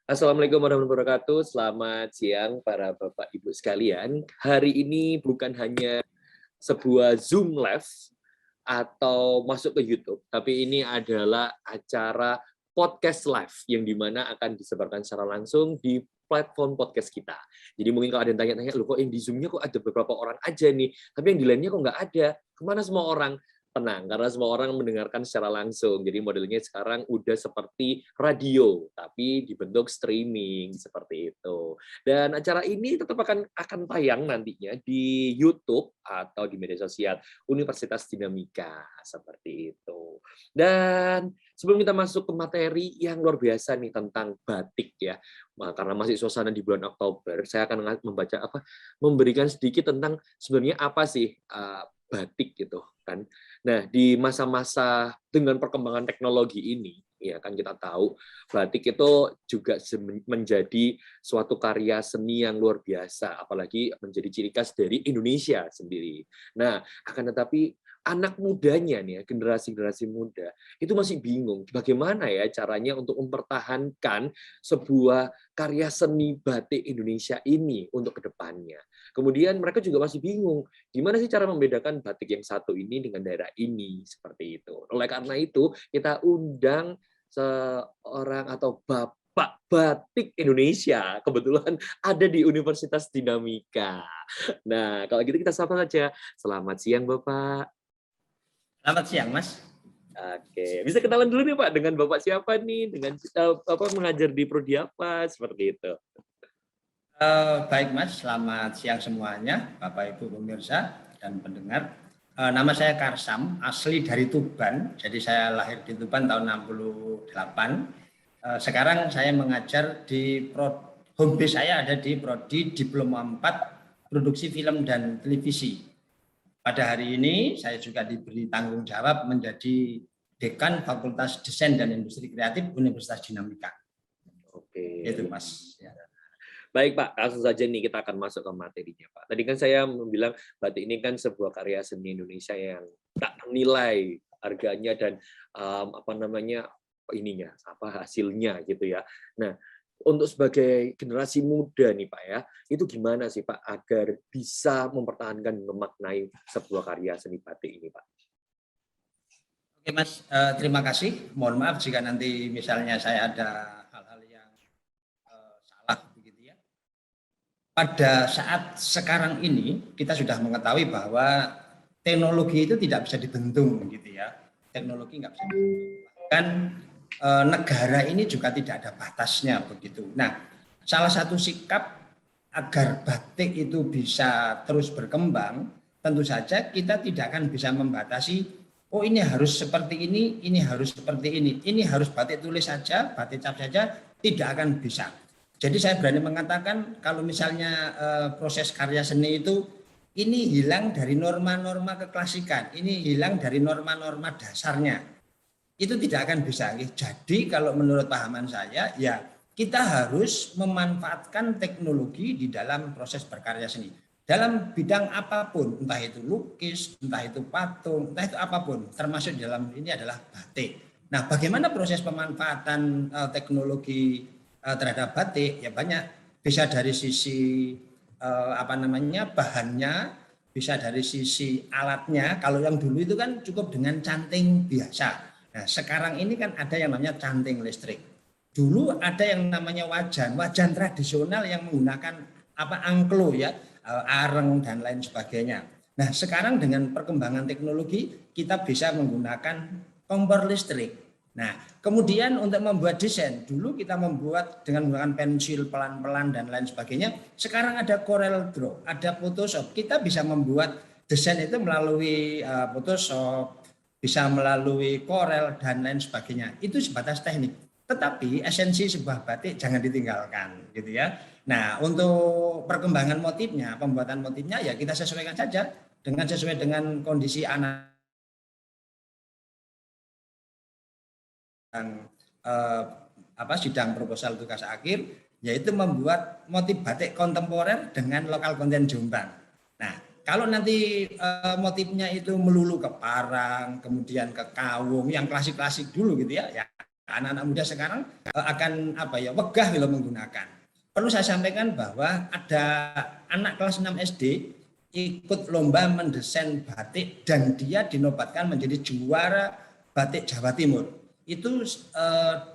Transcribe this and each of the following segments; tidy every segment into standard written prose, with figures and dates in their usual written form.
Assalamualaikum warahmatullahi wabarakatuh. Selamat siang para Bapak Ibu sekalian. Hari ini bukan hanya sebuah Zoom Live atau masuk ke YouTube, tapi ini adalah acara podcast live yang dimana akan disebarkan secara langsung di platform podcast kita. Jadi mungkin kalau ada yang tanya-tanya, loh kok yang di Zoom-nya kok ada beberapa orang aja nih, tapi yang di lainnya kok nggak ada? Kemana semua orang? Tenang, karena semua orang mendengarkan secara langsung. Jadi modelnya sekarang udah seperti radio, tapi dibentuk streaming seperti itu. Dan acara ini tetap akan tayang nantinya di YouTube atau di media sosial Universitas Dinamika seperti itu. Dan sebelum kita masuk ke materi yang luar biasa nih tentang batik ya, karena masih suasana di bulan Oktober, saya akan memberikan sedikit tentang sebenarnya apa sih batik gitu kan. Nah, di masa-masa dengan perkembangan teknologi ini, ya kan kita tahu batik itu juga menjadi suatu karya seni yang luar biasa, apalagi menjadi ciri khas dari Indonesia sendiri. Nah, akan tetapi anak mudanya nih, generasi-generasi muda itu masih bingung bagaimana ya caranya untuk mempertahankan sebuah karya seni batik Indonesia ini untuk kedepannya. Kemudian mereka juga masih bingung gimana sih cara membedakan batik yang satu ini dengan daerah ini seperti itu. Oleh karena itu kita undang seorang atau Bapak Batik Indonesia kebetulan ada di Universitas Dinamika. Nah, kalau gitu kita sapa saja. Selamat siang Bapak. Selamat siang, Mas. Oke, bisa kenalan dulu nih Pak dengan Bapak siapa nih, dengan mengajar di prodi apa seperti itu. Baik, Mas. Selamat siang semuanya, Bapak Ibu pemirsa dan pendengar. Nama saya Karsam, asli dari Tuban. Jadi saya lahir di Tuban tahun 68. Sekarang saya mengajar di home base saya ada di prodi Diploma 4 Produksi Film dan Televisi. Pada hari ini saya juga diberi tanggung jawab menjadi Dekan Fakultas Desain dan Industri Kreatif Universitas Dinamika. Oke. Itu Mas. Ya. Baik Pak, langsung saja nih kita akan masuk ke materinya Pak. Tadi kan saya bilang batik ini kan sebuah karya seni Indonesia yang tak ternilai harganya dan hasilnya gitu ya. Nah, untuk sebagai generasi muda nih Pak ya, itu gimana sih Pak agar bisa mempertahankan memaknai sebuah karya seni batik ini Pak? Oke Mas, terima kasih. Mohon maaf jika nanti misalnya saya ada hal-hal yang salah begitu ya. Pada saat sekarang ini kita sudah mengetahui bahwa teknologi itu tidak bisa dibentung gitu ya. Teknologi nggak bisa dibentung. Bahkan negara ini juga tidak ada batasnya begitu. Nah, salah satu sikap agar batik itu bisa terus berkembang, tentu saja kita tidak akan bisa membatasi, oh ini harus seperti ini harus seperti ini harus batik tulis saja, batik cap saja, tidak akan bisa. Jadi saya berani mengatakan kalau misalnya proses karya seni itu ini hilang dari norma-norma keklasikan, ini hilang dari norma-norma dasarnya. Itu tidak akan bisa. Jadi kalau menurut pahaman saya ya kita harus memanfaatkan teknologi di dalam proses berkarya seni. Dalam bidang apapun, entah itu lukis, entah itu patung, entah itu apapun, termasuk dalam ini adalah batik. Nah, bagaimana proses pemanfaatan teknologi terhadap batik? Ya banyak, bisa dari sisi bahannya, bisa dari sisi alatnya. Kalau yang dulu itu kan cukup dengan canting biasa. Nah, sekarang ini kan ada yang namanya canting listrik. Dulu ada yang namanya wajan tradisional yang menggunakan angklo ya, areng dan lain sebagainya. Nah, sekarang dengan perkembangan teknologi kita bisa menggunakan kompor listrik. Nah, kemudian untuk membuat desain, dulu kita membuat dengan menggunakan pensil pelan-pelan dan lain sebagainya. Sekarang ada Corel Draw, ada Photoshop. Kita bisa membuat desain itu melalui Photoshop, bisa melalui Corel dan lain sebagainya. Itu sebatas teknik. Tetapi esensi sebuah batik jangan ditinggalkan, gitu ya. Nah, untuk perkembangan motifnya, pembuatan motifnya ya kita sesuaikan saja sesuai dengan kondisi anak yang sidang proposal tugas akhir, yaitu membuat motif batik kontemporer dengan lokal konten Jombang. Nah, kalau nanti motifnya itu melulu ke parang, kemudian ke kawung, yang klasik-klasik dulu gitu ya anak-anak muda sekarang akan wegah kalau menggunakan. Perlu saya sampaikan bahwa ada anak kelas 6 SD ikut lomba mendesain batik dan dia dinobatkan menjadi juara batik Jawa Timur. Itu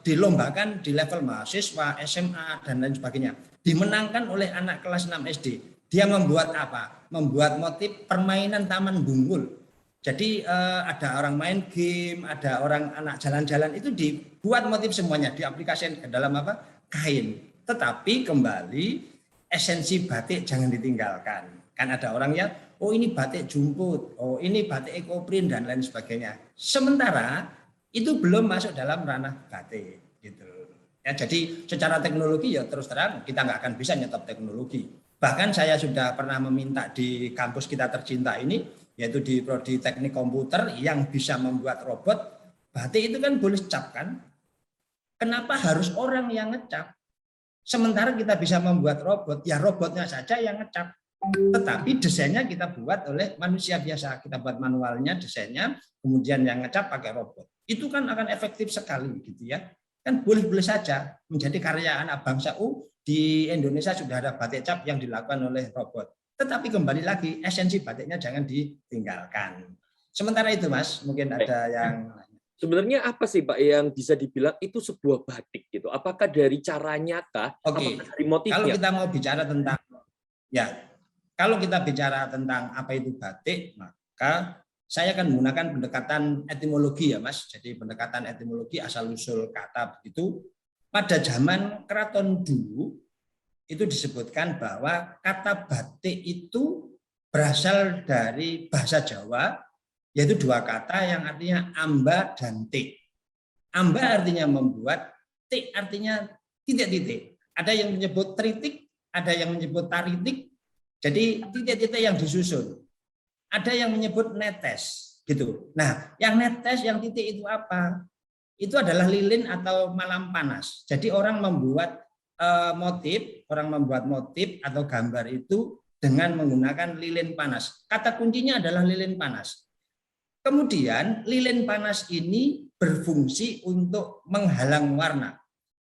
dilombakan di level mahasiswa, SMA dan lain sebagainya. Dimenangkan oleh anak kelas 6 SD. Dia membuat apa? Membuat motif permainan taman bunggul. Jadi ada orang main game, ada orang anak jalan-jalan, itu dibuat motif semuanya, diaplikasikan ke dalam apa? Kain. Tetapi kembali esensi batik jangan ditinggalkan. Kan ada orang yang, oh ini batik jumput, oh ini batik ekoprint dan lain sebagainya. Sementara itu belum masuk dalam ranah batik, gitu. Ya, jadi secara teknologi ya terus terang kita nggak akan bisa nyetop teknologi. Bahkan saya sudah pernah meminta di kampus kita tercinta ini, yaitu di prodi teknik komputer yang bisa membuat robot, batik itu kan boleh cap kan? Kenapa harus orang yang ngecap? Sementara kita bisa membuat robot, ya robotnya saja yang ngecap. Tetapi desainnya kita buat oleh manusia biasa. Kita buat manualnya, desainnya, kemudian yang ngecap pakai robot. Itu kan akan efektif sekali gitu ya. Kan boleh-boleh saja menjadi karya anak bangsa. Di Indonesia sudah ada batik cap yang dilakukan oleh robot. Tetapi kembali lagi, esensi batiknya jangan ditinggalkan. Sementara itu Mas, mungkin ada yang... Sebenarnya apa sih Pak yang bisa dibilang itu sebuah batik gitu? Apakah dari caranya kah? Oke, apakah dari motifnya? Kalau kita mau bicara tentang kalau kita bicara tentang apa itu batik, maka saya akan menggunakan pendekatan etimologi ya Mas. Jadi pendekatan etimologi asal usul kata begitu. Pada zaman keraton dulu itu disebutkan bahwa kata batik itu berasal dari bahasa Jawa, yaitu dua kata yang artinya amba dan tik. Amba artinya membuat, tik artinya titik-titik. Ada yang menyebut tritik, ada yang menyebut taritik. Jadi titik-titik yang disusun. Ada yang menyebut netes, gitu. Nah, yang netes, yang titik itu apa? Itu adalah lilin atau malam panas. Jadi orang membuat motif atau gambar itu dengan menggunakan lilin panas. Kata kuncinya adalah lilin panas. Kemudian lilin panas ini berfungsi untuk menghalang warna.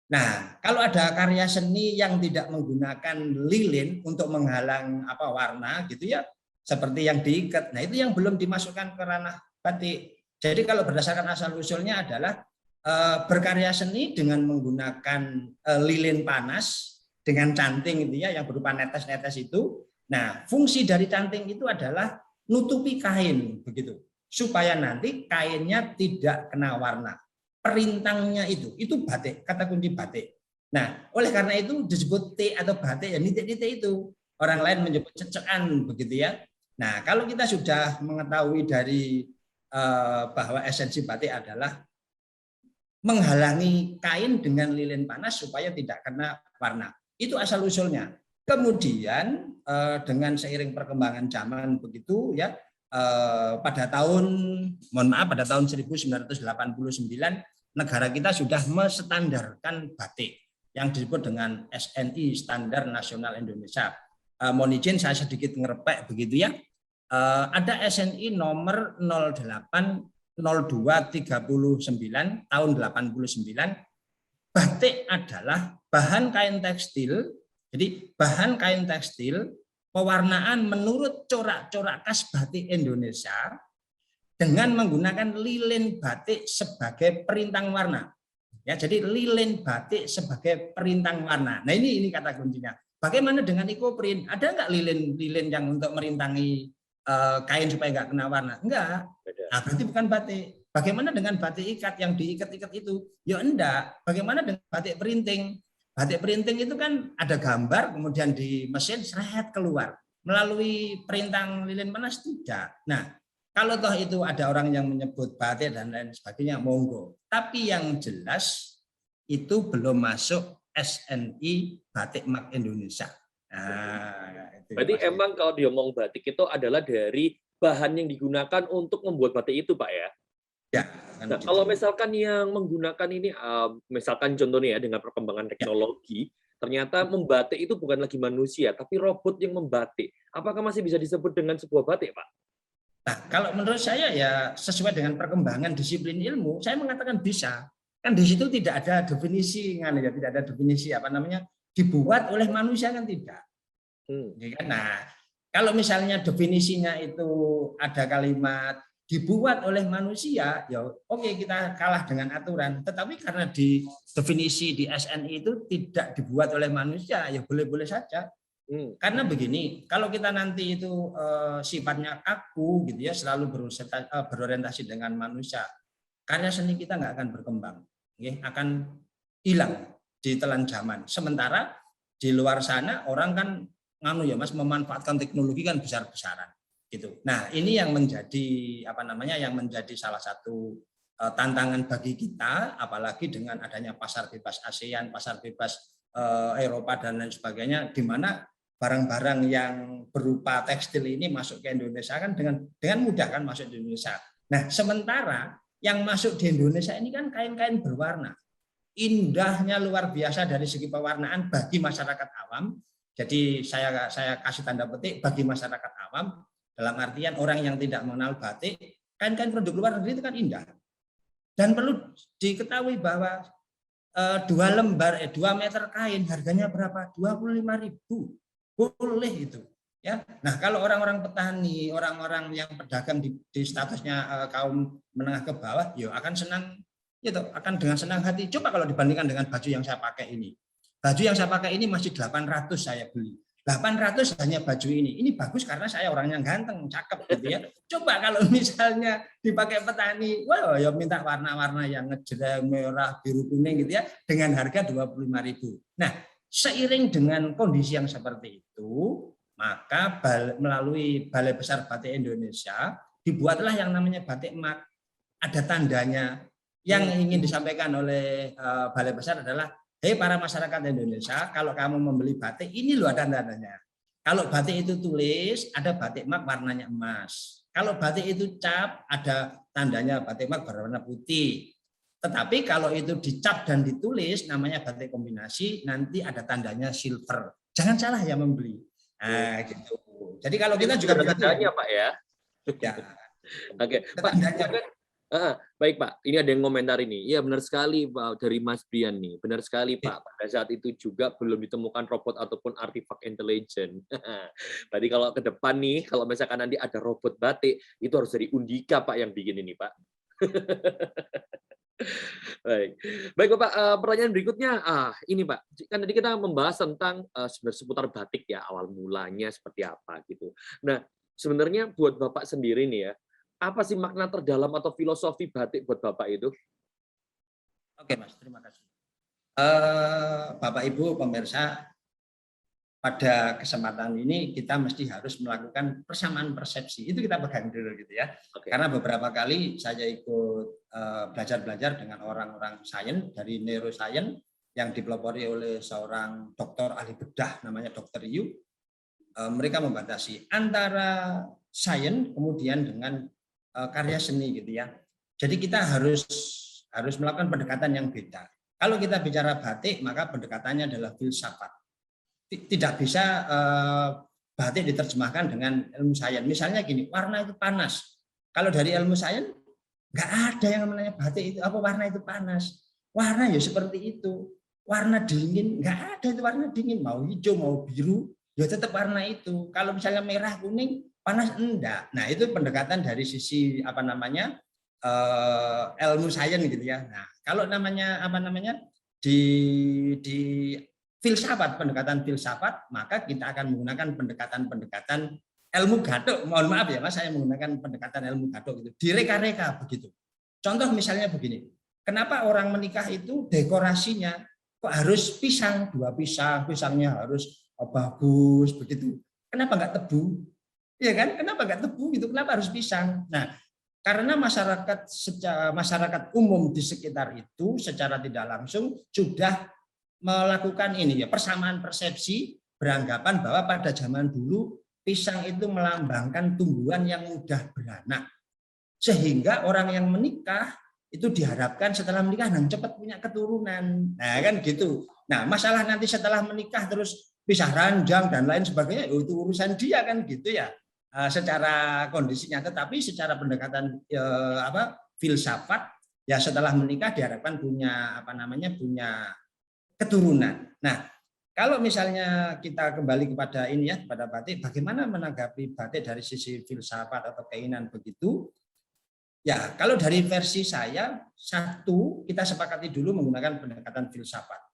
Nah, kalau ada karya seni yang tidak menggunakan lilin untuk menghalang warna gitu ya, seperti yang diikat. Nah, itu yang belum dimasukkan ke ranah batik. Jadi kalau berdasarkan asal usulnya adalah berkarya seni dengan menggunakan lilin panas dengan canting itu ya yang berupa netes-netes itu. Nah, fungsi dari canting itu adalah nutupi kain begitu. Supaya nanti kainnya tidak kena warna. Perintangnya itu batik, kata kunci batik. Nah, oleh karena itu disebut T atau batik ya nitik-nitik itu. Orang lain menyebut cecekan begitu ya. Nah, kalau kita sudah mengetahui dari bahwa esensi batik adalah menghalangi kain dengan lilin panas supaya tidak kena warna. Itu asal usulnya. Kemudian dengan seiring perkembangan zaman begitu ya, pada tahun 1989 negara kita sudah menstandarkan batik yang disebut dengan SNI, Standar Nasional Indonesia. Mohon izin saya sedikit ngerepek begitu ya. Ada SNI nomor 080239 tahun 89. Batik adalah bahan kain tekstil. Jadi bahan kain tekstil pewarnaan menurut corak-corak khas batik Indonesia dengan menggunakan lilin batik sebagai perintang warna. Ya, jadi lilin batik sebagai perintang warna. Nah, ini kata kuncinya. Bagaimana dengan ekoprint? Ada nggak lilin yang untuk merintangi kain supaya nggak kena warna? Enggak. Nah, berarti bukan batik. Bagaimana dengan batik ikat yang diikat-ikat itu? Ya enggak. Bagaimana dengan batik printing? Batik printing itu kan ada gambar, kemudian di mesin seret keluar. Melalui perintang lilin panas tidak. Nah, kalau toh itu ada orang yang menyebut batik dan lain sebagainya, monggo. Tapi yang jelas itu belum masuk SNI Batik Mark Indonesia. Nah, itu berarti emang kalau diomong batik itu adalah dari bahan yang digunakan untuk membuat batik itu, Pak ya? Ya. Nah, kalau misalkan yang menggunakan ini, misalkan contohnya ya dengan perkembangan teknologi, ternyata membatik itu bukan lagi manusia, tapi robot yang membatik. Apakah masih bisa disebut dengan sebuah batik, Pak? Nah, kalau menurut saya ya sesuai dengan perkembangan disiplin ilmu, saya mengatakan bisa. Kan di situ tidak ada definisi kan ya, tidak ada definisi apa namanya dibuat oleh manusia kan tidak. Nah, kalau misalnya definisinya itu ada kalimat dibuat oleh manusia, ya oke kita kalah dengan aturan. Tetapi karena di definisi di SNI itu tidak dibuat oleh manusia, ya boleh-boleh saja. Karena begini, kalau kita nanti itu sifatnya kaku gitu ya, selalu berorientasi dengan manusia, karya seni kita nggak akan berkembang, akan hilang di telan zaman. Sementara di luar sana orang kan nganu ya Mas, memanfaatkan teknologi kan besar-besaran gitu. Nah ini yang menjadi apa namanya, yang menjadi salah satu tantangan bagi kita, apalagi dengan adanya pasar bebas ASEAN, pasar bebas Eropa dan lain sebagainya, di mana barang-barang yang berupa tekstil ini masuk ke Indonesia kan dengan mudah kan masuk di Indonesia. Nah sementara yang masuk di Indonesia ini kan kain-kain berwarna, indahnya luar biasa dari segi pewarnaan bagi masyarakat awam. Jadi saya kasih tanda petik bagi masyarakat awam, dalam artian orang yang tidak mengenal batik, kain-kain produk luar negeri itu kan indah. Dan perlu diketahui bahwa 2 meter kain harganya berapa? 25.000. Boleh itu. Ya, nah kalau orang-orang petani, orang-orang yang pedagang di statusnya kaum menengah ke bawah, ya akan senang, itu akan dengan senang hati. Coba kalau dibandingkan dengan baju yang saya pakai ini, baju yang saya pakai ini masih 800 saya beli, 800 hanya baju ini. Ini bagus karena saya orangnya ganteng, cakep gitu ya. Coba kalau misalnya dipakai petani, wah ya minta warna-warna yang ngejreng, merah, biru, kuning gitu ya, dengan harga 25.000. Nah, seiring dengan kondisi yang seperti itu, maka melalui Balai Besar Batik Indonesia dibuatlah yang namanya batik mak. Ada tandanya. Yang ingin disampaikan oleh Balai Besar adalah, hei para masyarakat Indonesia, kalau kamu membeli batik, ini loh ada tandanya. Kalau batik itu tulis, ada batik mak warnanya emas. Kalau batik itu cap, ada tandanya batik mak berwarna putih. Tetapi kalau itu dicap dan ditulis, namanya batik kombinasi, nanti ada tandanya silver. Jangan salah ya membeli. Nah, gitu. Jadi kalau kita juga tandanya Pak ya. Ya. Oke, Pak. Baik Pak, ini ada yang komentar ini. Iya benar sekali Pak, dari Mas Brian nih. Benar sekali Pak, pada saat itu juga belum ditemukan robot ataupun artefak intelijen. Berarti kalau ke depan nih, kalau misalkan nanti ada robot batik, itu harus dari Undika Pak yang bikin ini Pak. Baik Bapak, pertanyaan berikutnya, ini Pak, kan tadi kita membahas tentang seputar batik ya, awal mulanya seperti apa gitu. Nah, sebenarnya buat Bapak sendiri nih ya, apa sih makna terdalam atau filosofi batik buat Bapak itu? Oke Mas, terima kasih. Bapak Ibu pemirsa, pada kesempatan ini kita mesti harus melakukan persamaan persepsi. Itu kita pegang dulu gitu ya. Okay. Karena beberapa kali saya ikut belajar-belajar dengan orang-orang sains dari neuroscience yang dipelopori oleh seorang dokter ahli bedah namanya Dr. Yu. Mereka membatasi antara sains kemudian dengan karya seni gitu ya. Jadi kita harus melakukan pendekatan yang beda. Kalau kita bicara batik, maka pendekatannya adalah filsafat. Tidak bisa batik diterjemahkan dengan ilmu sains. Misalnya gini, warna itu panas. Kalau dari ilmu sains nggak ada yang namanya batik itu apa warna itu panas. Warna ya seperti itu. Warna dingin nggak ada itu warna dingin. Mau hijau mau biru ya tetap warna itu. Kalau misalnya merah kuning panas enggak. Nah itu pendekatan dari sisi apa namanya ilmu sains gitu ya. Nah kalau namanya apa namanya di filsafat, pendekatan filsafat, maka kita akan menggunakan pendekatan ilmu gadok. Mohon maaf ya Mas, saya menggunakan pendekatan ilmu gadok gitu. Direka-reka begitu. Contoh misalnya begini. Kenapa orang menikah itu dekorasinya kok harus pisang, 2 pisang, pisangnya harus bagus begitu. Kenapa enggak tebu? Iya kan? Kenapa enggak tebu gitu? Kenapa harus pisang? Nah, karena masyarakat umum di sekitar itu secara tidak langsung sudah melakukan ini ya persamaan persepsi, beranggapan bahwa pada zaman dulu pisang itu melambangkan tumbuhan yang mudah beranak, sehingga orang yang menikah itu diharapkan setelah menikah cepat punya keturunan. Nah kan gitu. Nah masalah nanti setelah menikah terus pisah ranjang dan lain sebagainya itu urusan dia kan gitu ya secara kondisinya. Tetapi secara pendekatan filsafat ya setelah menikah diharapkan punya punya keturunan. Nah, kalau misalnya kita kembali kepada ini ya, kepada batik, bagaimana menanggapi batik dari sisi filsafat atau keinginan begitu? Ya, kalau dari versi saya, satu, kita sepakati dulu menggunakan pendekatan filsafat.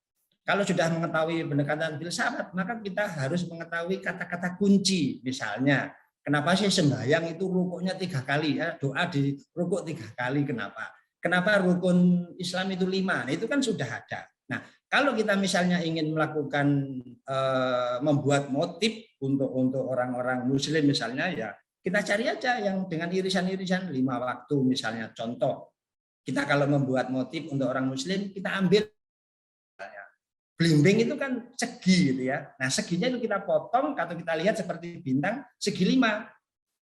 Kalau sudah mengetahui pendekatan filsafat, maka kita harus mengetahui kata-kata kunci. Misalnya, kenapa sih sembahyang itu rukuknya 3 kali? Ya, doa di rukuk 3 kali, kenapa? Kenapa rukun Islam itu 5? Nah, itu kan sudah ada. Nah, kalau kita misalnya ingin melakukan membuat motif untuk orang-orang Muslim misalnya, ya kita cari aja yang dengan irisan-irisan 5 waktu misalnya. Contoh, kita kalau membuat motif untuk orang Muslim, kita ambil belimbing itu kan segi gitu ya. Nah, seginya itu kita potong atau kita lihat seperti bintang segi 5.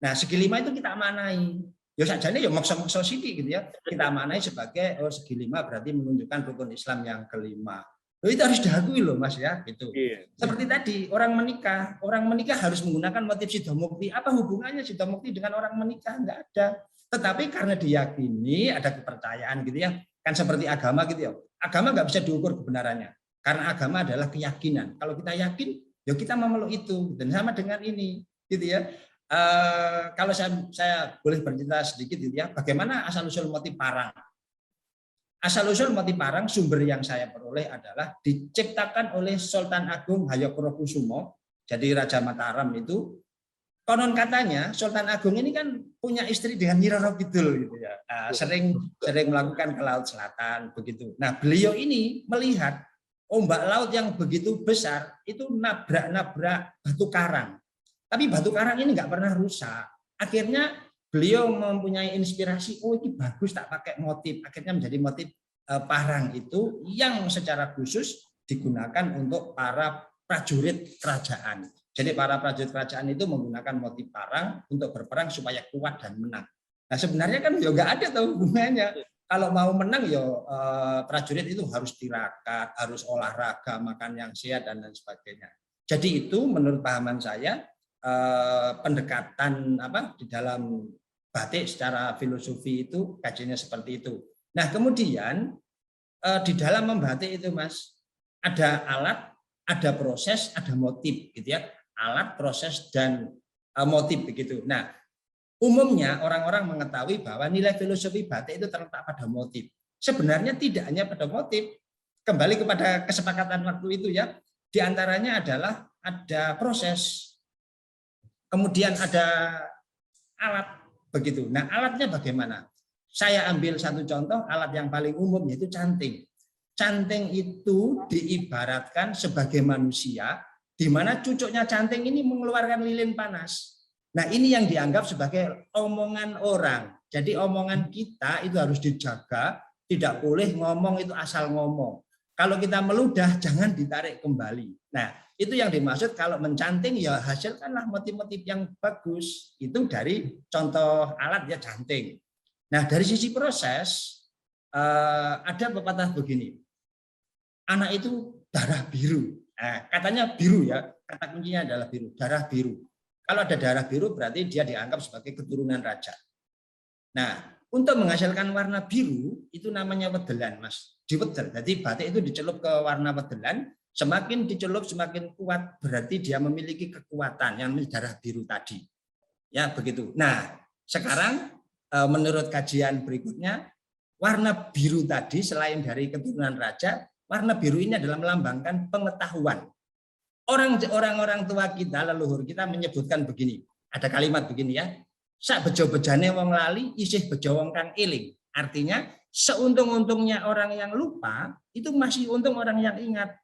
Nah, segi 5 itu kita amanai. Ya sajane ya maksa-maksa sithik gitu ya. Kita amanai sebagai segi 5 berarti menunjukkan rukun Islam yang kelima. Loh, itu harus diakui loh Mas ya, gitu. Iya. Seperti tadi orang menikah harus menggunakan motif sidomukti. Apa hubungannya sidomukti dengan orang menikah? Enggak ada. Tetapi karena diyakini ada kepercayaan gitu ya. Kan seperti agama gitu ya. Agama enggak bisa diukur kebenarannya. Karena agama adalah keyakinan. Kalau kita yakin, ya kita memeluk itu. Dan sama dengan ini, gitu ya. Kalau saya boleh bercerita sedikit, gitu ya. Bagaimana asal-usul motif parang? Asal-usul motif parang sumber yang saya peroleh adalah diciptakan oleh Sultan Agung Hayakurakusumo, jadi Raja Mataram itu. Konon katanya Sultan Agung ini kan punya istri dengan Nyi Roro Kidul, gitu ya. Sering melakukan ke Laut Selatan begitu. Nah, beliau ini melihat ombak laut yang begitu besar itu nabrak batu karang. Tapi batu karang ini nggak pernah rusak. Akhirnya beliau mempunyai inspirasi, oh ini bagus tak pakai motif. Akhirnya menjadi motif parang itu yang secara khusus digunakan untuk para prajurit kerajaan. Jadi para prajurit kerajaan itu menggunakan motif parang untuk berperang supaya kuat dan menang. Nah sebenarnya kan ya nggak ada tuh hubungannya. Kalau mau menang ya prajurit itu harus tirakat, harus olahraga, makan yang sehat dan lain sebagainya. Jadi itu menurut pahaman saya pendekatan di dalam batik secara filosofi itu kajiannya seperti itu. Nah kemudian di dalam membatik itu Mas ada alat, ada proses, ada motif gitu ya. Alat, proses dan motif begitu. Nah umumnya orang-orang mengetahui bahwa nilai filosofi batik itu terletak pada motif. Sebenarnya tidak hanya pada motif. Kembali kepada kesepakatan waktu itu ya. Di antaranya adalah ada proses. Kemudian ada alat begitu. Nah, alatnya bagaimana? Saya ambil satu contoh alat yang paling umum yaitu canting. Canting itu diibaratkan sebagai manusia di mana cucuknya canting ini mengeluarkan lilin panas. Nah ini yang dianggap sebagai omongan orang. Jadi omongan kita itu harus dijaga, tidak boleh ngomong itu asal ngomong. Kalau kita meludah jangan ditarik kembali. Nah itu yang dimaksud kalau mencanting ya hasilkanlah motif-motif yang bagus. Itu dari contoh alat ya canting. Nah dari sisi proses ada pepatah begini. Anak itu darah biru. Nah, katanya biru ya, kata kuncinya adalah biru, darah biru. Kalau ada darah biru berarti dia dianggap sebagai keturunan raja. Nah, untuk menghasilkan warna biru itu namanya wedelan, Mas. Diwedel. Jadi batik itu dicelup ke warna wedelan, semakin dicelup semakin kuat berarti dia memiliki kekuatan yang darah biru tadi. Ya, begitu. Nah, sekarang menurut kajian berikutnya warna biru tadi selain dari keturunan raja, warna biru ini adalah melambangkan pengetahuan. Orang-orang tua kita, leluhur kita menyebutkan begini. Ada kalimat begini ya. Sak bejo-bejane wong lali, isih bejo wong kang eling. Artinya, seuntung-untungnya orang yang lupa, itu masih untung orang yang ingat.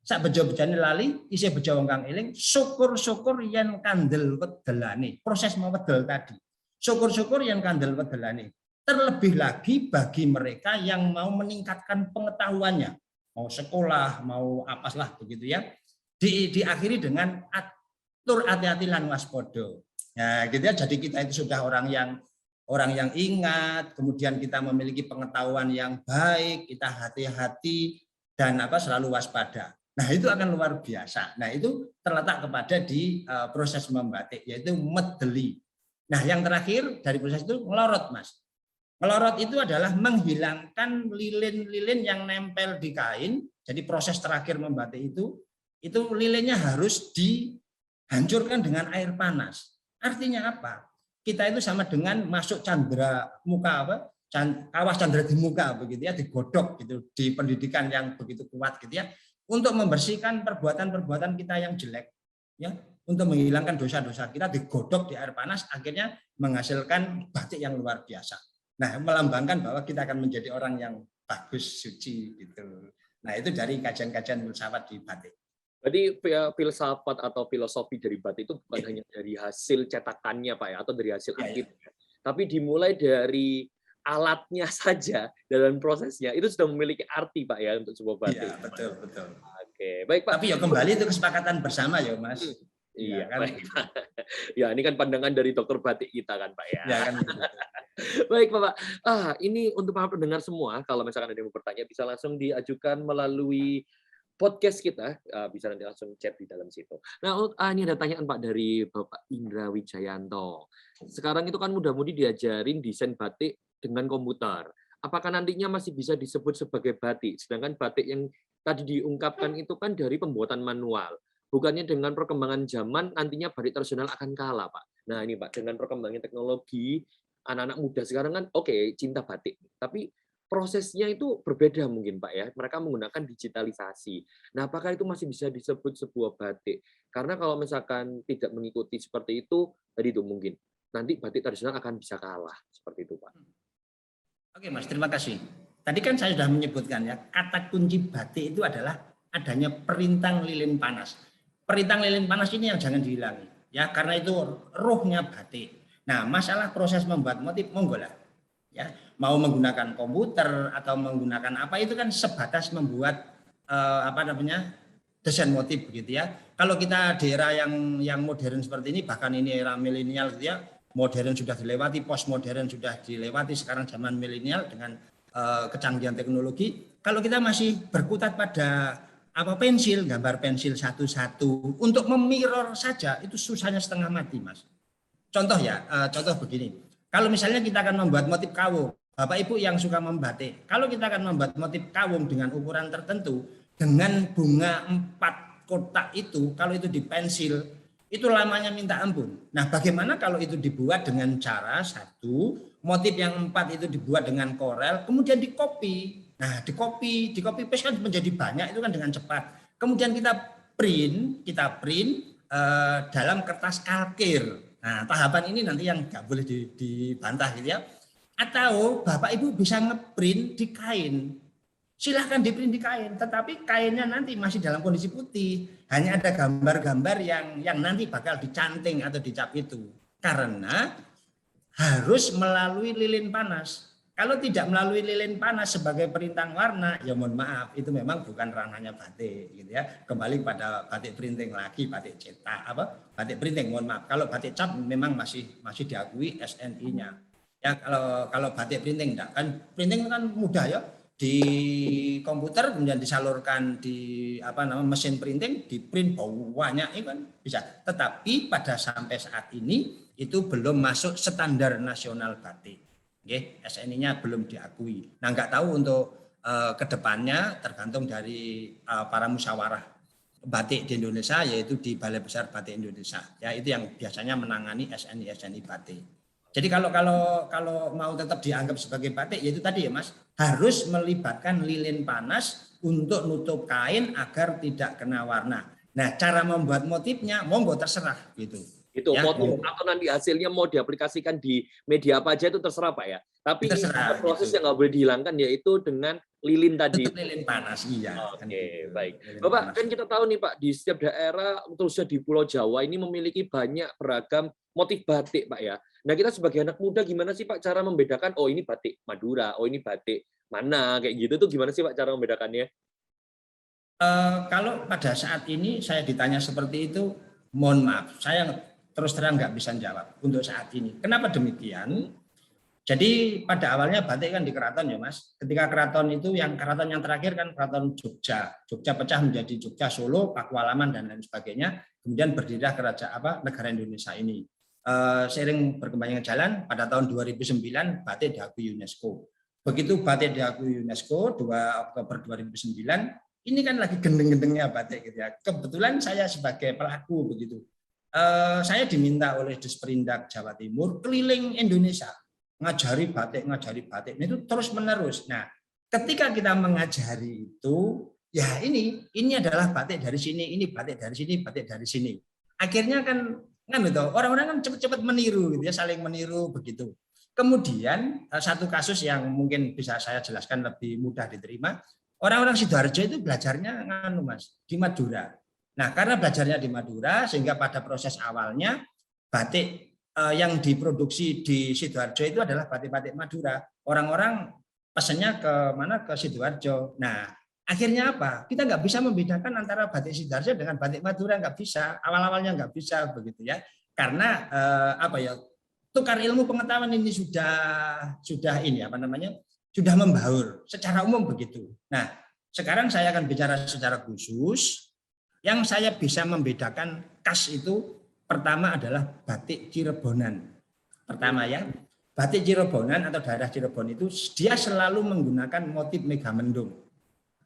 Sak bejo-bejane lali, isih bejo wong kang eling, syukur-syukur yen kandel wedelane. Proses mewedel tadi. Syukur-syukur yen kandel wedelane. Terlebih lagi bagi mereka yang mau meningkatkan pengetahuannya. Mau sekolah, mau apalah begitu ya. Diakhiri dengan atur hati-hati lan waspodo. Nah, gitu ya. Jadi kita itu sudah orang yang ingat, kemudian kita memiliki pengetahuan yang baik, kita hati-hati dan selalu waspada. Nah, itu akan luar biasa. Nah, itu terletak kepada di proses membatik yaitu medeli. Nah, yang terakhir dari proses itu ngelorot, Mas. Melorot itu adalah menghilangkan lilin-lilin yang nempel di kain. Jadi proses terakhir membatik itu lilinnya harus dihancurkan dengan air panas. Artinya apa? Kita itu sama dengan masuk candra muka awas candra di muka begitu ya, digodok gitu di pendidikan yang begitu kuat gitu ya, untuk membersihkan perbuatan-perbuatan kita yang jelek ya, untuk menghilangkan dosa-dosa kita digodok di air panas, akhirnya menghasilkan batik yang luar biasa. Nah, melambangkan bahwa kita akan menjadi orang yang bagus, suci gitu. Nah, itu dari kajian-kajian filsafat di batik. Jadi filsafat atau filosofi dari batik itu bukan hanya dari hasil cetakannya Pak ya, atau dari hasil aktif, tapi dimulai dari alatnya saja dalam prosesnya itu sudah memiliki arti Pak ya untuk sebuah batik. Iya, betul. Oke, baik Pak. Tapi ya kembali itu kesepakatan bersama ya Mas. Iya kan. Ya, ini kan pandangan dari dokter batik kita kan Pak ya. Ya kan. Baik Bapak, ini untuk para pendengar semua, kalau misalkan ada yang mau bertanya bisa langsung diajukan melalui podcast kita, bisa nanti langsung chat di dalam situ. Nah, ini ada pertanyaan Pak dari Bapak Indra Wijayanto. Sekarang itu kan mudah-mudi diajarin desain batik dengan komputer. Apakah nantinya masih bisa disebut sebagai batik? Sedangkan batik yang tadi diungkapkan itu kan dari pembuatan manual. Bukannya dengan perkembangan zaman nantinya batik tradisional akan kalah, Pak. Nah, ini Pak, dengan perkembangan teknologi, anak-anak muda sekarang kan cinta batik, tapi prosesnya itu berbeda mungkin Pak ya. Mereka menggunakan digitalisasi. Nah, apakah itu masih bisa disebut sebuah batik? Karena kalau misalkan tidak mengikuti seperti itu, tadi itu mungkin nanti batik tradisional akan bisa kalah seperti itu Pak. Oke Mas, terima kasih. Tadi kan saya sudah menyebutkan ya, kata kunci batik itu adalah adanya perintang lilin panas. Perintang lilin panas ini yang jangan dihilangi ya, karena itu ruhnya batik. Nah, masalah proses membuat motif monggo lah. Ya, mau menggunakan komputer atau menggunakan apa itu kan sebatas membuat desain motif begitu ya. Kalau kita di era yang modern seperti ini, bahkan ini era milenial gitu ya, modern sudah dilewati, postmodern sudah dilewati, sekarang zaman milenial dengan kecanggihan teknologi. Kalau kita masih berkutat pada pensil, gambar pensil satu-satu untuk memirror saja, itu susahnya setengah mati Mas. Contoh ya, contoh begini. Kalau misalnya kita akan membuat motif kawung, Bapak Ibu yang suka membatik, kalau kita akan membuat motif kawung dengan ukuran tertentu, dengan bunga 4 kotak itu, kalau itu dipensil, itu lamanya minta ampun. Nah, bagaimana kalau itu dibuat dengan cara satu, motif yang 4 itu dibuat dengan korel, kemudian dikopi. Nah, dikopi paste kan menjadi banyak, itu kan dengan cepat. Kemudian kita print dalam kertas kalkir. Nah, tahapan ini nanti yang nggak boleh dibantah gitu ya. Atau Bapak Ibu bisa ngeprint di kain. Silahkan diprint di kain, tetapi kainnya nanti masih dalam kondisi putih. Hanya ada gambar-gambar yang nanti bakal dicanting atau dicap itu. Karena harus melalui lilin panas. Kalau tidak melalui lilin panas sebagai perintang warna, ya mohon maaf, itu memang bukan ranahnya batik, gitu ya. Kembali pada batik printing lagi, batik cetak, batik printing, mohon maaf. Kalau batik cap memang masih diakui SNI-nya. Ya kalau batik printing enggak, kan printing kan mudah ya, di komputer kemudian disalurkan di mesin printing, di print banyak itu kan bisa. Tetapi pada sampai saat ini itu belum masuk standar nasional batik. SNI-nya belum diakui. Nah, nggak tahu untuk kedepannya tergantung dari para musyawarah batik di Indonesia, yaitu di Balai Besar Batik Indonesia. Ya, itu yang biasanya menangani SNI batik. Jadi kalau mau tetap dianggap sebagai batik, yaitu tadi ya Mas, harus melibatkan lilin panas untuk nutup kain agar tidak kena warna. Nah, cara membuat motifnya monggo terserah gitu. Itu ya, motif atau nanti hasilnya mau diaplikasikan di media apa aja itu terserah Pak ya. Tapi terserah, proses gitu yang nggak boleh dihilangkan yaitu dengan lilin tadi. Tetap lilin panas, iya. Oke, baik. Bapak, kan kita tahu nih Pak, di setiap daerah khususnya di Pulau Jawa ini memiliki banyak beragam motif batik Pak ya. Nah, kita sebagai anak muda gimana sih Pak cara membedakan oh ini batik Madura, oh ini batik mana kayak gitu tuh gimana sih Pak cara membedakannya? Kalau pada saat ini saya ditanya seperti itu, mohon maaf, saya terus terang nggak bisa jawab untuk saat ini. Kenapa demikian? Jadi pada awalnya batik kan di keraton ya Mas. Ketika keraton itu keraton yang terakhir kan keraton Jogja. Jogja pecah menjadi Jogja, Solo, Pakualaman dan lain sebagainya. Kemudian berdirilah negara Indonesia ini. seiring berkembangnya jalan pada tahun 2009 batik diakui UNESCO. Begitu batik diakui UNESCO 2 Oktober 2009, ini kan lagi gendeng-gendengnya batik gitu ya. Kebetulan saya sebagai pelaku begitu. Saya diminta oleh Disperindak Jawa Timur keliling Indonesia ngajari batik. Itu terus-menerus. Nah, ketika kita mengajari itu, ya ini adalah batik dari sini, ini batik dari sini, batik dari sini. Akhirnya kan gitu, orang-orang kan cepat-cepat meniru gitu ya, saling meniru begitu. Kemudian satu kasus yang mungkin bisa saya jelaskan lebih mudah diterima, orang-orang Sidoarjo itu belajarnya Mas, di Madura. Nah, karena belajarnya di Madura sehingga pada proses awalnya batik yang diproduksi di Sidoarjo itu adalah batik-batik Madura. Orang-orang pesannya ke mana? Ke Sidoarjo. Nah, akhirnya apa? Kita nggak bisa membedakan antara batik Sidoarjo dengan batik Madura, nggak bisa. Awal-awalnya nggak bisa begitu ya. Karena tukar ilmu pengetahuan ini sudah ini sudah membaur secara umum begitu. Nah, sekarang saya akan bicara secara khusus. Yang saya bisa membedakan khas itu pertama adalah batik Cirebonan. Pertama ya, batik Cirebonan atau daerah Cirebon itu dia selalu menggunakan motif megamendung.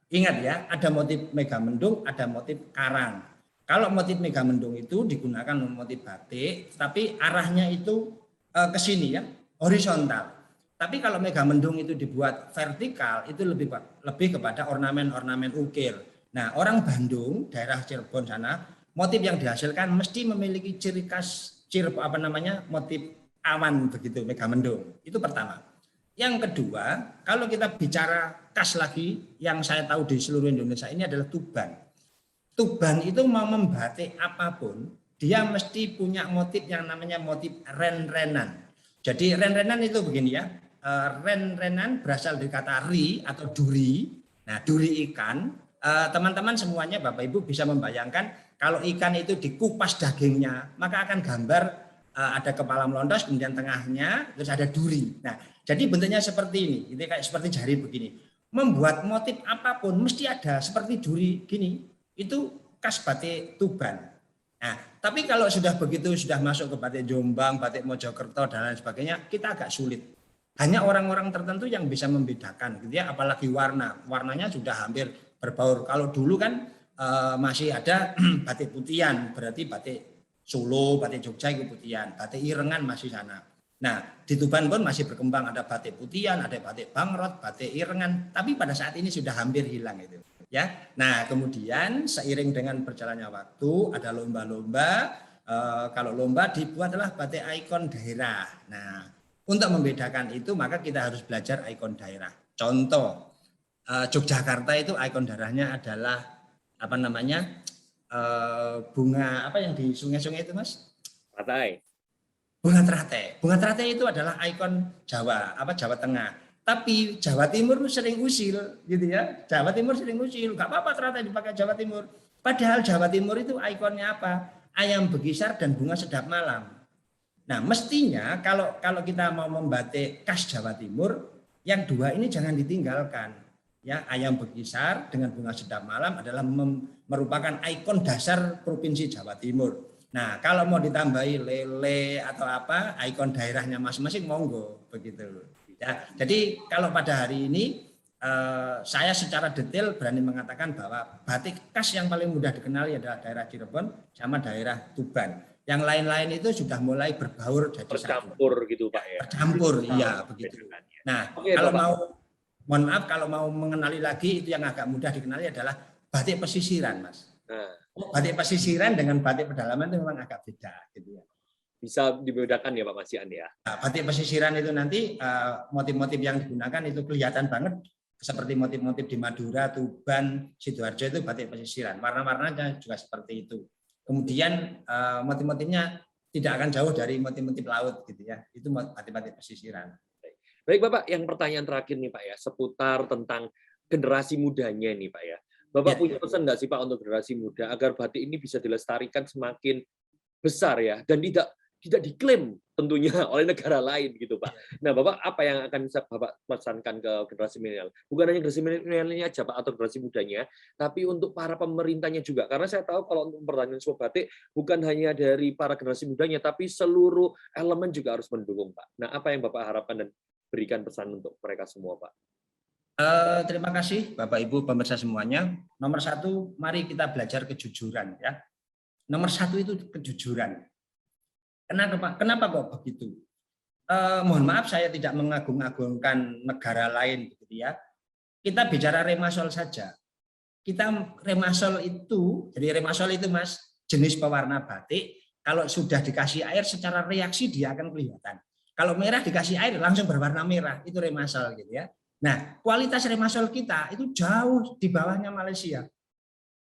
Ingat ya, ada motif megamendung, ada motif karang. Kalau motif megamendung itu digunakan motif batik, tapi arahnya itu ke sini ya, horizontal. Tapi kalau megamendung itu dibuat vertikal, itu lebih kepada ornamen-ornamen ukir. Nah, orang Bandung, daerah Cirebon sana, motif yang dihasilkan mesti memiliki ciri khas motif awan begitu, megamendung. Itu pertama. Yang kedua, kalau kita bicara khas lagi yang saya tahu di seluruh Indonesia ini adalah Tuban. Tuban itu mau membatik apapun, dia mesti punya motif yang namanya motif ren-renan. Jadi ren-renan itu begini ya, ren-renan berasal dari kata ri atau duri. Nah, duri ikan, teman-teman semuanya Bapak Ibu bisa membayangkan kalau ikan itu dikupas dagingnya, maka akan gambar ada kepala melontos, kemudian tengahnya terus ada duri. Nah, jadi bentuknya seperti ini, itu kayak seperti jari begini. Membuat motif apapun mesti ada seperti duri gini. Itu khas batik Tuban. Nah, tapi kalau sudah begitu, sudah masuk ke batik Jombang, batik Mojokerto dan lain sebagainya, kita agak sulit. Hanya orang-orang tertentu yang bisa membedakan, gitu ya. Apalagi warnanya sudah hampir berbaur. Kalau dulu kan masih ada batik putihan, berarti batik Solo, batik Jogja itu putihan, batik Irengan masih sana. Nah, di Tuban pun masih berkembang, ada batik putihan, ada batik Bangrot, batik Irengan, tapi pada saat ini sudah hampir hilang itu. Ya, nah kemudian seiring dengan berjalannya waktu ada lomba-lomba. Kalau lomba dibuatlah batik ikon daerah. Nah, untuk membedakan itu maka kita harus belajar ikon daerah. Contoh, Yogyakarta itu ikon daerahnya adalah bunga apa yang di sungai-sungai itu Mas? Teratai. Bunga teratai. Bunga teratai itu adalah ikon Jawa, Jawa Tengah. Tapi Jawa Timur sering usil, gitu ya. Jawa Timur sering usil, nggak apa-apa teratai dipakai Jawa Timur. Padahal Jawa Timur itu ikonnya apa? Ayam bekisar dan bunga sedap malam. Nah, mestinya kalau kita mau membatik khas Jawa Timur, yang dua ini jangan ditinggalkan. Ya, ayam bekisar dengan bunga sedap malam adalah merupakan ikon dasar provinsi Jawa Timur. Nah, kalau mau ditambahi lele atau apa, ikon daerahnya masing-masing monggo begitu. Ya, jadi kalau pada hari ini saya secara detail berani mengatakan bahwa batik khas yang paling mudah dikenali adalah daerah Cirebon sama daerah Tuban. Yang lain-lain itu sudah mulai berbaur jadi bercampur gitu Pak ya. Bercampur, iya begitu. Nah, kalau mau mohon maaf kalau mau mengenali lagi itu yang agak mudah dikenali adalah batik pesisiran, Mas. Nah, batik pesisiran dengan batik pedalaman itu memang agak beda gitu ya. Bisa dibedakan ya Pak Masian ya. Nah, batik pesisiran itu nanti motif-motif yang digunakan itu kelihatan banget seperti motif-motif di Madura, Tuban, Sidoarjo itu batik pesisiran. Warna-warnanya juga seperti itu. Kemudian motif-motifnya tidak akan jauh dari motif-motif laut gitu ya. Itu batik-batik pesisiran. Baik Bapak, yang pertanyaan terakhir nih Pak ya, seputar tentang generasi mudanya nih Pak ya. Bapak punya pesan nggak sih Pak untuk generasi muda agar batik ini bisa dilestarikan semakin besar ya dan tidak diklaim tentunya oleh negara lain gitu Pak. Nah Bapak apa yang akan Bapak pesankan ke generasi milenial? Bukan hanya generasi milenialnya aja Pak atau generasi mudanya, tapi untuk para pemerintahnya juga. Karena saya tahu kalau untuk pertanian sebuah batik bukan hanya dari para generasi mudanya, tapi seluruh elemen juga harus mendukung Pak. Nah apa yang Bapak harapkan dan berikan pesan untuk mereka semua Pak? Terima kasih Bapak Ibu pemirsa semuanya. Nomor satu, mari kita belajar kejujuran ya. Nomor satu itu kejujuran. Kenapa kok begitu? Mohon maaf saya tidak mengagung-agungkan negara lain gitu ya. Kita bicara remasol saja. Kita remasol itu, jadi remasol itu Mas, jenis pewarna batik, kalau sudah dikasih air secara reaksi dia akan kelihatan. Kalau merah dikasih air langsung berwarna merah, itu remasol gitu ya. Nah, kualitas remasol kita itu jauh di bawahnya Malaysia.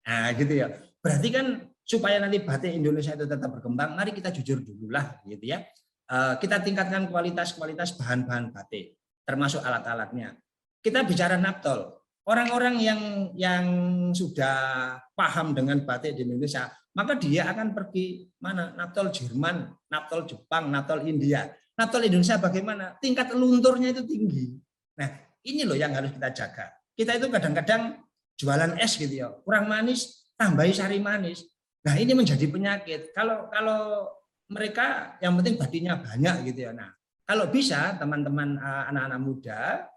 Nah, gitu ya. Berarti kan supaya nanti batik Indonesia itu tetap berkembang, mari kita jujur dululah gitu ya. Kita tingkatkan kualitas bahan-bahan batik, termasuk alat-alatnya. Kita bicara naptol. Orang-orang yang sudah paham dengan batik di Indonesia, maka dia akan pergi mana? Naptol Jerman, naptol Jepang, naptol India. Naptol Indonesia bagaimana? Tingkat lunturnya itu tinggi. Nah, ini loh yang harus kita jaga. Kita itu kadang-kadang jualan es gitu ya, kurang manis, tambahi sari manis. Nah, ini menjadi penyakit. Kalau mereka yang penting batinya banyak gitu ya. Nah, kalau bisa teman-teman anak-anak muda,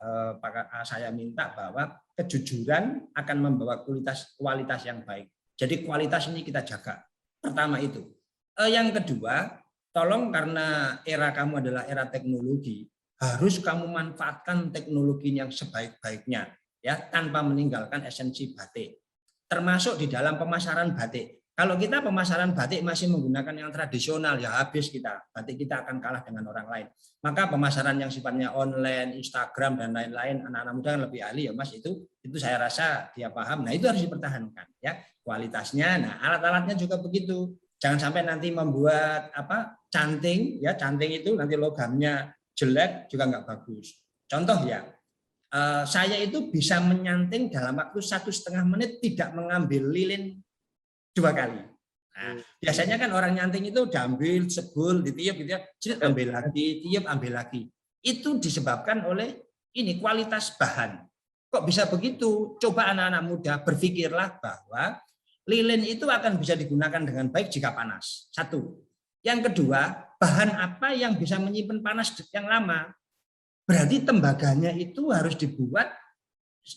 saya minta bahwa kejujuran akan membawa kualitas yang baik. Jadi kualitas ini kita jaga. Pertama itu. Yang kedua, tolong karena era kamu adalah era teknologi, harus kamu manfaatkan teknologi yang sebaik-baiknya ya, tanpa meninggalkan esensi batik. Termasuk di dalam pemasaran batik. Kalau kita pemasaran batik masih menggunakan yang tradisional, ya habis kita. Batik kita akan kalah dengan orang lain. Maka pemasaran yang sifatnya online, Instagram, dan lain-lain, anak-anak muda kan lebih ahli ya Mas, itu saya rasa dia paham. Nah itu harus dipertahankan ya kualitasnya. Nah alat-alatnya juga begitu. Jangan sampai nanti membuat canting, ya canting itu nanti logamnya jelek juga nggak bagus. Contoh ya, saya itu bisa menyanting dalam waktu 1,5 menit tidak mengambil lilin 2 kali. Nah, biasanya kan orang nyanting itu diambil, sebul, ditiup gitu ya, ambil lagi, tiup, ambil lagi. Itu disebabkan oleh ini kualitas bahan. Kok bisa begitu? Coba anak-anak muda berpikirlah bahwa lilin itu akan bisa digunakan dengan baik jika panas. Satu. Yang kedua, bahan apa yang bisa menyimpan panas yang lama? Berarti tembaganya itu harus dibuat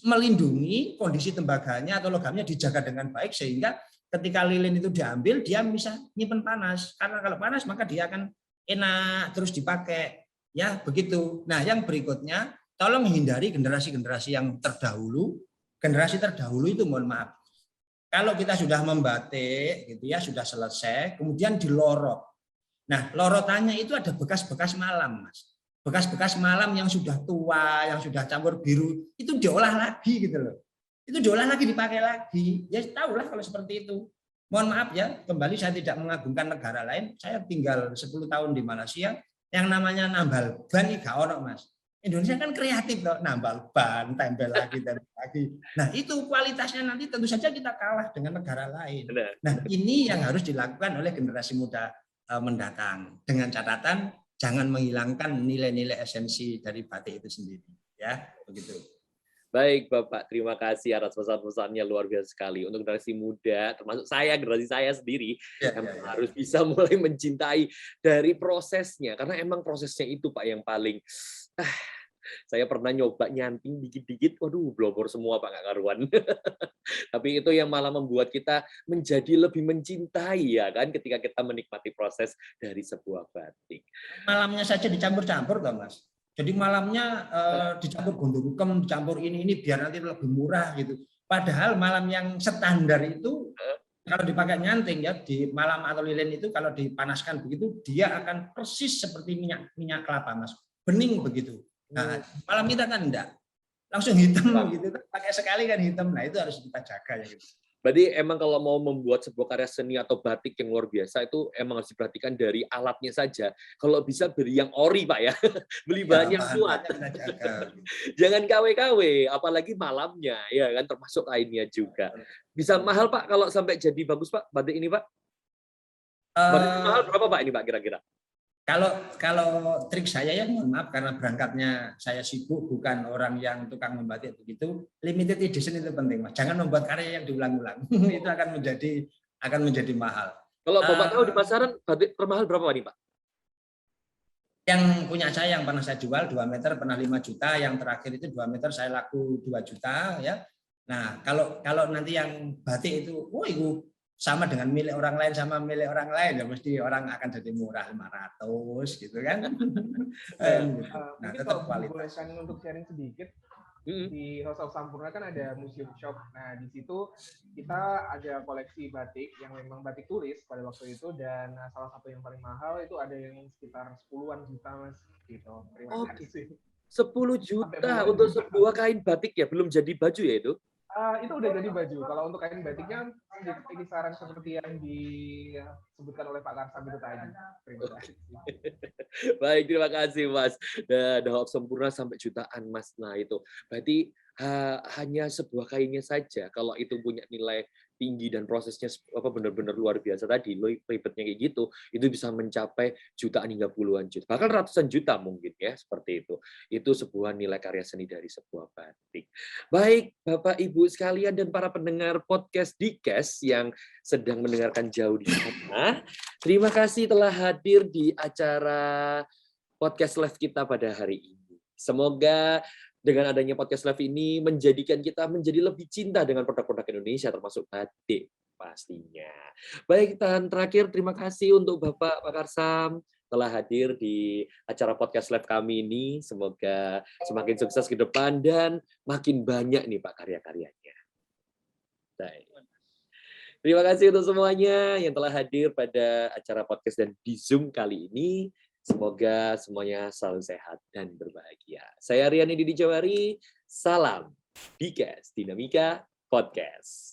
melindungi kondisi tembaganya atau logamnya dijaga dengan baik sehingga ketika lilin itu diambil, dia bisa nyimpen panas. Karena kalau panas, maka dia akan enak terus dipakai. Ya, begitu. Nah, yang berikutnya, tolong hindari generasi-generasi yang terdahulu. Generasi terdahulu itu, mohon maaf. Kalau kita sudah membatik, gitu ya, sudah selesai, kemudian dilorot. Nah, lorotannya itu ada bekas-bekas malam, Mas. Bekas-bekas malam yang sudah tua, yang sudah campur biru, itu diolah lagi gitu loh. Itu diolah lagi, dipakai lagi. Ya tahulah kalau seperti itu. Mohon maaf ya, kembali saya tidak mengagungkan negara lain. Saya tinggal 10 tahun di Malaysia, yang namanya nambal ban ini gak ono, Mas. Indonesia kan kreatif loh, nambal ban, tempel lagi. Nah itu kualitasnya nanti tentu saja kita kalah dengan negara lain. Nah ini yang harus dilakukan oleh generasi muda mendatang. Dengan catatan jangan menghilangkan nilai-nilai esensi dari batik itu sendiri. Ya, begitu. Baik Bapak, terima kasih atas pesan-pesannya, luar biasa sekali. Untuk generasi muda, termasuk saya, generasi saya sendiri, harus bisa mulai mencintai dari prosesnya. Karena emang prosesnya itu Pak yang paling... saya pernah nyoba nyanting dikit-dikit, waduh blobor semua Pak, nggak karuan. Tapi itu yang malah membuat kita menjadi lebih mencintai ya kan, ketika kita menikmati proses dari sebuah batik. Malamnya saja dicampur-campur toh Mas. Jadi malamnya dicampur gondorukem, dicampur ini biar nanti lebih murah gitu. Padahal malam yang standar itu kalau dipakai nyanting ya di malam atau lilin itu kalau dipanaskan begitu dia akan persis seperti minyak kelapa Mas. Bening begitu. Nah, malam kita kan enggak. Langsung hitam gitu. Pakai sekali kan hitam. Nah, itu harus kita jaga ya gitu. Berarti emang kalau mau membuat sebuah karya seni atau batik yang luar biasa itu emang harus diperhatikan dari alatnya saja. Kalau bisa beli yang ori Pak ya, beli bahan yang kuat. Jangan KW-KW, apalagi malamnya ya kan, termasuk kainnya juga. Bisa mahal Pak kalau sampai jadi bagus Pak batik ini Pak? Batik mahal berapa Pak ini Pak kira-kira? Kalau trik saya ya mohon maaf karena berangkatnya saya sibuk, bukan orang yang tukang membatik begitu. Limited edition itu penting, Mas. Jangan membuat karya yang diulang-ulang. Itu akan menjadi mahal. Kalau Bapak tahu di pasaran batik termahal berapa nih, Pak? Yang punya saya yang pernah saya jual 2 meter pernah 5 juta, yang terakhir itu 2 meter saya laku 2 juta ya. Nah, kalau nanti yang batik itu, itu sama dengan milik orang lain sama milik orang lain ya mesti orang akan jadi murah 500 gitu kan. Nah, tetap kualitas. Untuk sharing sedikit, di House of Sampurna kan ada museum shop. Nah, di situ kita ada koleksi batik yang memang batik tulis pada waktu itu, dan salah satu yang paling mahal itu ada yang sekitar 10-an juta, Mas. Gitu. Terima kasih. 10 juta untuk sebuah kain batik ya, belum jadi baju ya itu? Itu udah jadi baju. Kalau untuk kain batiknya kisaran seperti yang disebutkan oleh Pak Karsam itu tadi. Terima kasih. Baik, terima kasih Mas. Dahok sempurna sampai jutaan Mas. Nah itu berarti hanya sebuah kainnya saja kalau itu punya nilai tinggi dan prosesnya benar-benar luar biasa tadi, ribetnya kayak gitu, itu bisa mencapai jutaan hingga puluhan juta, bahkan ratusan juta mungkin ya, seperti itu. Itu sebuah nilai karya seni dari sebuah batik. Baik, Bapak Ibu sekalian dan para pendengar podcast Dikes yang sedang mendengarkan jauh di sana, terima kasih telah hadir di acara podcast live kita pada hari ini. Semoga dengan adanya podcast live ini menjadikan kita menjadi lebih cinta dengan produk-produk Indonesia, termasuk batik pastinya. Baik, dan terakhir terima kasih untuk Bapak Pak Karsam telah hadir di acara podcast live kami ini. Semoga semakin sukses ke depan dan makin banyak nih Pak karya-karyanya. Baik. Terima kasih untuk semuanya yang telah hadir pada acara podcast dan di Zoom kali ini. Semoga semuanya selalu sehat dan berbahagia. Saya Rian Didi Jawari, salam Dikes Dinamika Podcast.